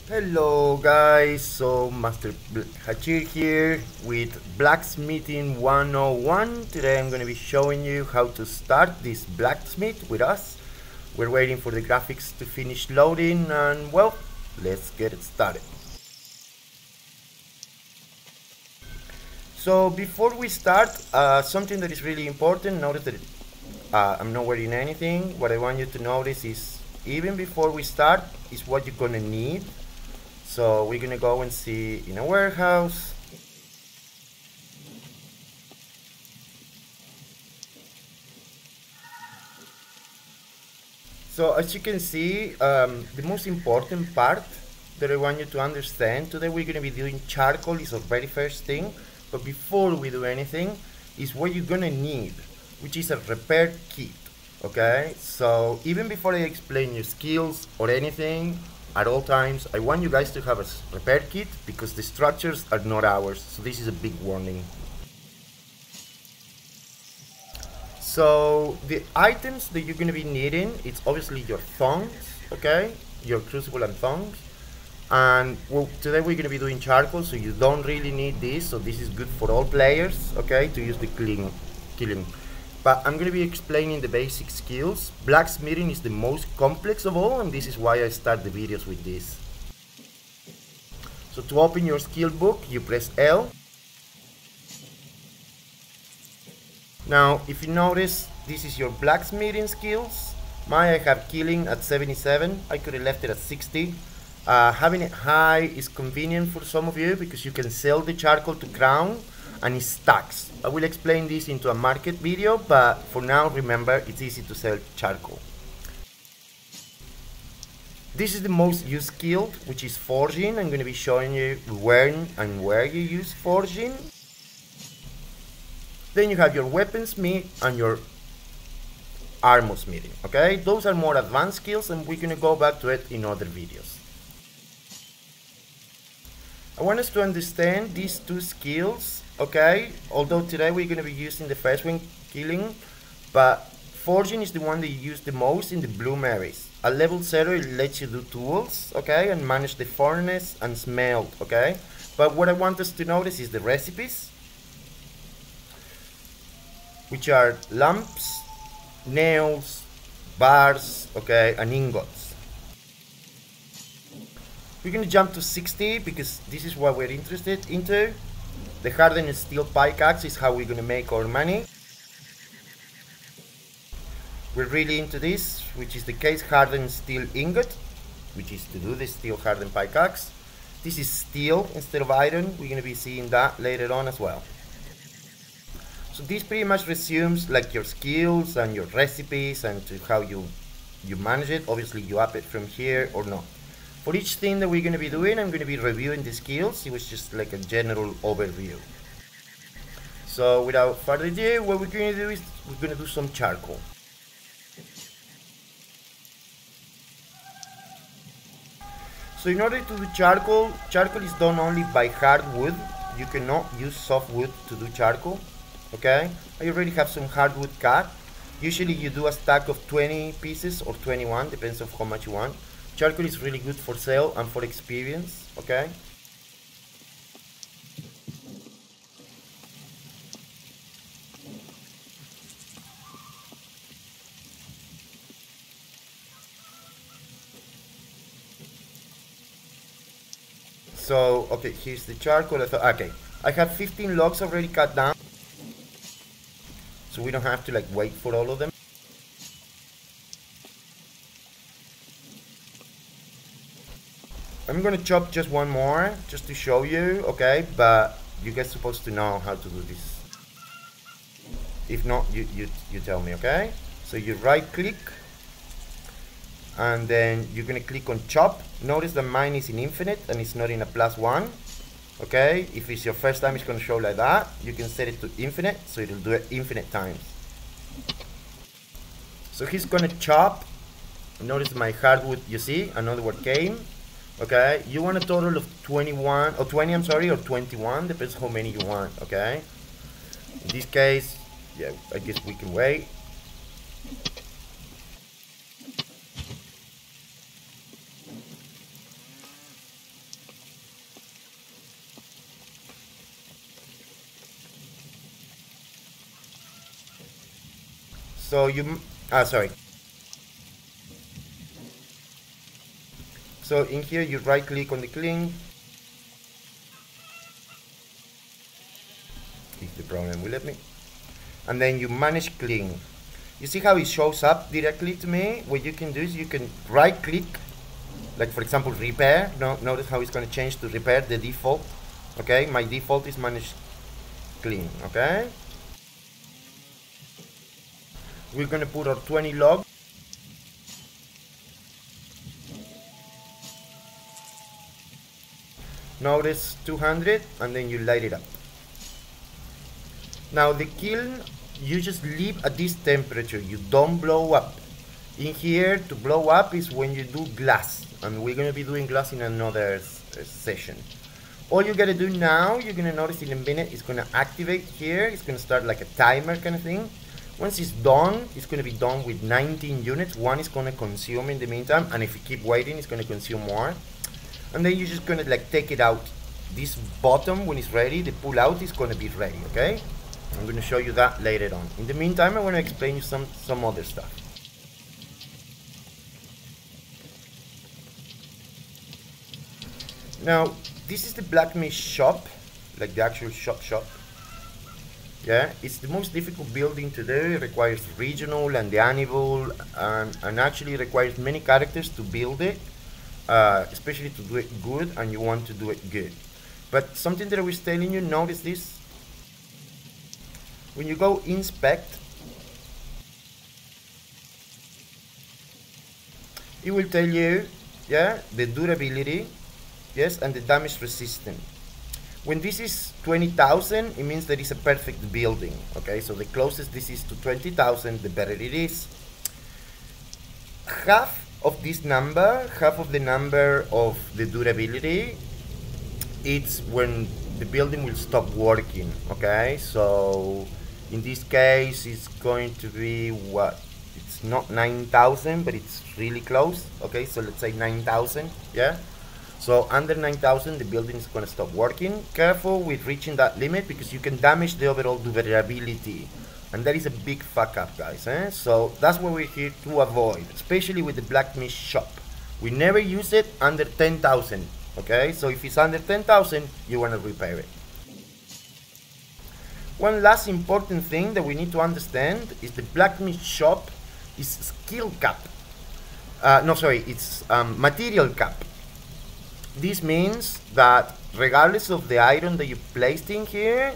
Hello guys, so Master Hachir here with Blacksmithing 101. Today I'm going to be showing you how to start this blacksmith with us. We're waiting for the graphics to finish loading and well, let's get it started. So before we start, something that is really important, notice that I'm not wearing anything. What I want you to notice is even before we start is what you're going to need. So we're gonna go and see in a warehouse. So as you can see, the most important part that I want you to understand today, we're gonna be doing charcoal is the very first thing. But before we do anything, is what you're gonna need, which is a repair kit. Okay, so even before I explain your skills or anything, at all times, I want you guys to have a repair kit because the structures are not ours. So this is a big warning. So the items that you're going to be needing, it's obviously your thongs, okay? Your crucible and thongs. And well, today we're going to be doing charcoal, so you don't really need this. So this is good for all players, okay? To use the killing. But I'm going to be explaining the basic skills. Blacksmithing is the most complex of all, and this is why I start the videos with this. So to open your skill book, you press L. Now, if you notice, this is your blacksmithing skills. I have killing at 77. I could have left it at 60. Having it high is convenient for some of you because you can sell the charcoal to crown and it stacks. I will explain this into a market video, but for now, remember, it's easy to sell charcoal. This is the most used skill, which is forging. I'm going to be showing you when and where you use forging. Then you have your weaponsmith and your armor smithing, okay? Those are more advanced skills and we're going to go back to it in other videos. I want us to understand these two skills, okay? Although today we're going to be using the first one, killing, but forging is the one that you use the most in the bloom areas. At level 0 it lets you do tools, okay? And manage the furnace and smelt, okay? But what I want us to notice is the recipes, which are lamps, nails, bars, okay, and ingots. We're going to jump to 60 because this is what we're interested into. The hardened steel pickaxe is how we're going to make our money. We're really into this, which is the case hardened steel ingot, which is to do the steel hardened pickaxe. This is steel instead of iron. We're going to be seeing that later on as well. So this pretty much resumes like your skills and your recipes and to how you manage it. Obviously you up it from here or not. For each thing that we're going to be doing, I'm going to be reviewing the skills. It was just like a general overview. So without further ado, what we're going to do is we're going to do some charcoal. So in order to do charcoal, charcoal is done only by hard wood. You cannot use soft wood to do charcoal. Okay, I already have some hardwood cut. Usually you do a stack of 20 pieces or 21, depends on how much you want. Charcoal is really good for sale and for experience, okay? So, okay, here's the charcoal. Okay, I have 15 logs already cut down. So we don't have to like wait for all of them. I'm gonna chop just one more just to show you, okay? But you guys supposed to know how to do this. If not, you tell me, okay? So you right click and then you're gonna click on chop. Notice that mine is in infinite and it's not in a +1. Okay, if it's your first time, it's gonna show like that. You can set it to infinite, so it'll do it infinite times. So he's gonna chop. Notice my hardwood, you see, another one came. Okay, you want a total of 21 or 20, I'm sorry, or 21, depends how many you want. Okay, in this case, yeah, I guess we can wait. So you, sorry. So in here you right click on the clean. If the program will let me. And then you manage clean. You see how it shows up directly to me? What you can do is you can right click, like for example repair. Notice how it's going to change to repair, the default. Okay, my default is manage clean. Okay, we're going to put our 20 log. Notice 200, and then you light it up. Now the kiln, you just leave at this temperature, you don't blow up. In here, to blow up is when you do glass, and we're going to be doing glass in another session. All you got to do now, you're going to notice in a minute, it's going to activate here, it's going to start like a timer kind of thing. Once it's done, it's going to be done with 19 units, one is going to consume in the meantime, and if you keep waiting, it's going to consume more. And then you're just going to like take it out. This bottom, when it's ready, the pull out is going to be ready, okay? I'm going to show you that later on. In the meantime, I want to explain you some other stuff. Now, this is the blacksmith shop, like the actual shop. Yeah, it's the most difficult building to do. It requires regional and the anvil, and actually requires many characters to build it, especially to do it good, and you want to do it good. But something that I was telling you, notice this. When you go inspect, it will tell you, yeah, the durability, yes, and the damage resistance. When this is 20,000, it means that it's a perfect building, okay? So the closest this is to 20,000, the better it is. Half of this number, half of the number of the durability, it's when the building will stop working, okay? So in this case, it's going to be what? It's not 9,000, but it's really close, okay? So let's say 9,000, yeah? So under 9,000, the building is going to stop working. Careful with reaching that limit because you can damage the overall durability. And that is a big fuck up, guys. So that's what we're here to avoid, especially with the blacksmith shop. We never use it under 10,000, okay? So if it's under 10,000, you want to repair it. One last important thing that we need to understand is the blacksmith shop is skill cap. It's material cap. This means that regardless of the item that you placed in here,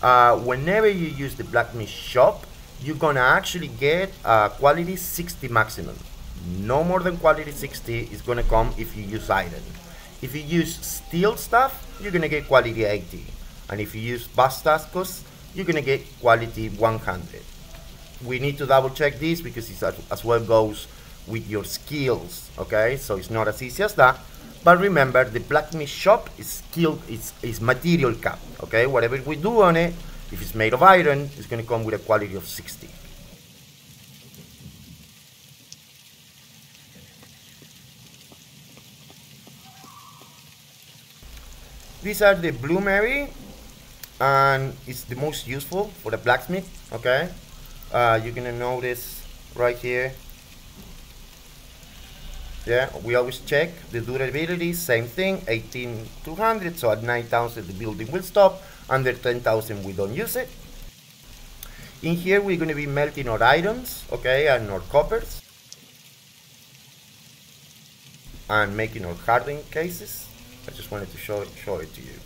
whenever you use the blacksmith shop, you're gonna actually get quality 60 maximum. No more than quality 60 is gonna come if you use iron. If you use steel stuff, you're gonna get quality 80. And if you use bastascos, you're gonna get quality 100. We need to double check this because it as well goes with your skills, okay? So it's not as easy as that. But remember, the blacksmith shop is is material cap, okay? Whatever we do on it, if it's made of iron, it's gonna come with a quality of 60. These are the bloomery, and it's the most useful for the blacksmith, okay? You're gonna notice right here. Yeah, we always check the durability, same thing, 18,200, so at 9,000 the building will stop, under 10,000 we don't use it. In here we're going to be melting our items, okay, and our coppers, and making our hardened cases. I just wanted to show it to you.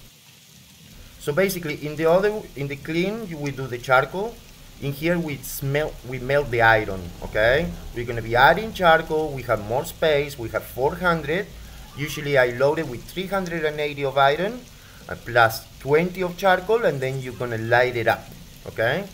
So basically in the clean we do the charcoal. In here we melt the iron, okay? We're gonna be adding charcoal, we have more space, we have 400. Usually I load it with 380 of iron, plus 20 of charcoal, and then you're gonna light it up, okay?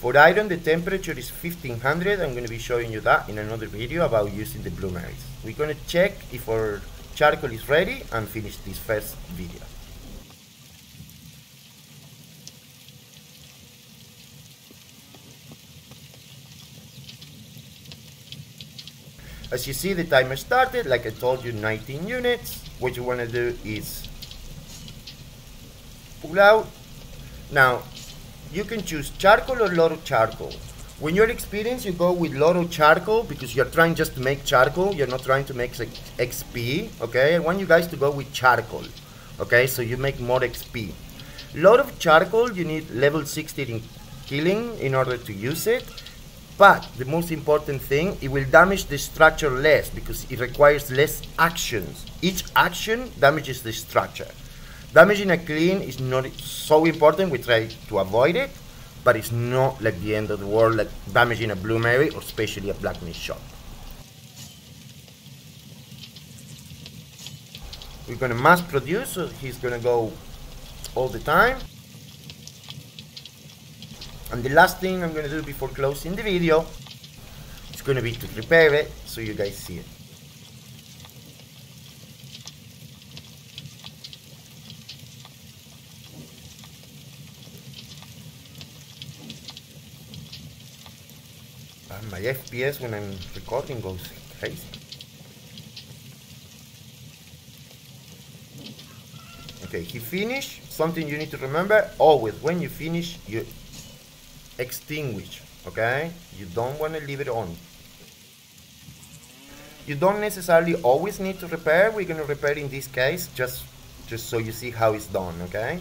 For iron, the temperature is 1500. I'm gonna be showing you that in another video about using the bloomeries. We're gonna check if our charcoal is ready and finish this first video. As you see, the timer started, like I told you, 19 units. What you want to do is pull out. Now, You can choose charcoal or lot of charcoal. When you're experienced, you go with lot of charcoal because you're trying just to make charcoal. You're not trying to make XP, okay? I want you guys to go with charcoal, okay? So you make more XP. Lot of charcoal, you need level 60 in killing in order to use it. But the most important thing, it will damage the structure less because it requires less actions. Each action damages the structure. Damaging a clean is not so important, we try to avoid it, but it's not like the end of the world, like damaging a Blue Mary or especially a blacksmith shop. We're gonna mass produce, so he's gonna go all the time. And the last thing I'm gonna do before closing the video is gonna be to repair it so you guys see it. And my FPS when I'm recording goes crazy. Okay, he finished. Something you need to remember, always when you finish, you extinguish, okay? You don't want to leave it on. You don't necessarily always need to repair. We're going to repair in this case just so you see how it's done, okay?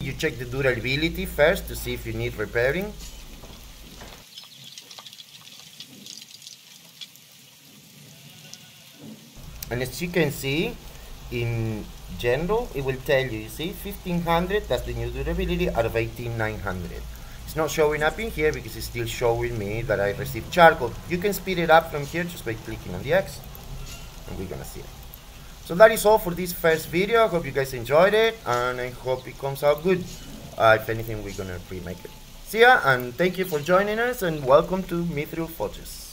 You check the durability first to see if you need repairing. And as you can see, in general, it will tell you, see, 1500, that's the new durability out of 18900. It's not showing up in here because it's still showing me that I received charcoal. You can speed it up from here just by clicking on the X, and we're gonna see it. So that is all for this first video. I hope you guys enjoyed it, and I hope it comes out good. If anything, we're gonna remake it. See ya, and thank you for joining us, and welcome to Mithril Forges.